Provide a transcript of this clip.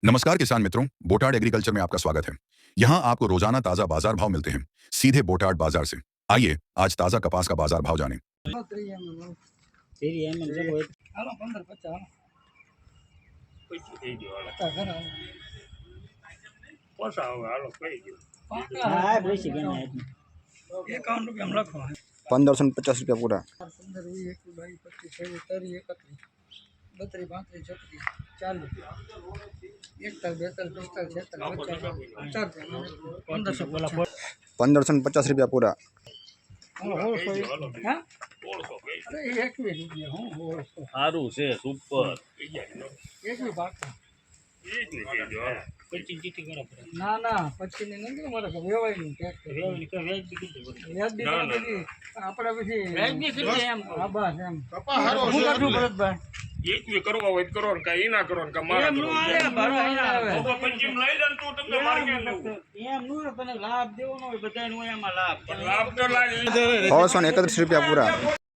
नमस्कार किसान मित्रों, बोटाड एग्रीकल्चर में आपका स्वागत है। यहाँ आपको रोजाना ताजा बाजार भाव मिलते हैं, सीधे बोटाड बाजार से। आइए आज ताजा कपास का बाजार भाव जानें। ₹1550 पूरा। 1550 पूरा। સારું છે સુપર ના ના પછી નથી મારે વેવાયનું આપણે પછી હા બસ એમ હું કાઢું ભરતભાઈ એક કરવા હોય તો કરો ને કાંઈ ના કરો ને કાંઈ મારા કરો. બાબા પંચમ લઈ લે ને તું તમને માર્કેટ લેવું. એમ નું તને લાભ દેવાનો હોય બધાને હોય એમાં લાભ પણ લાભ તો લાગે. ₹631 પૂરા।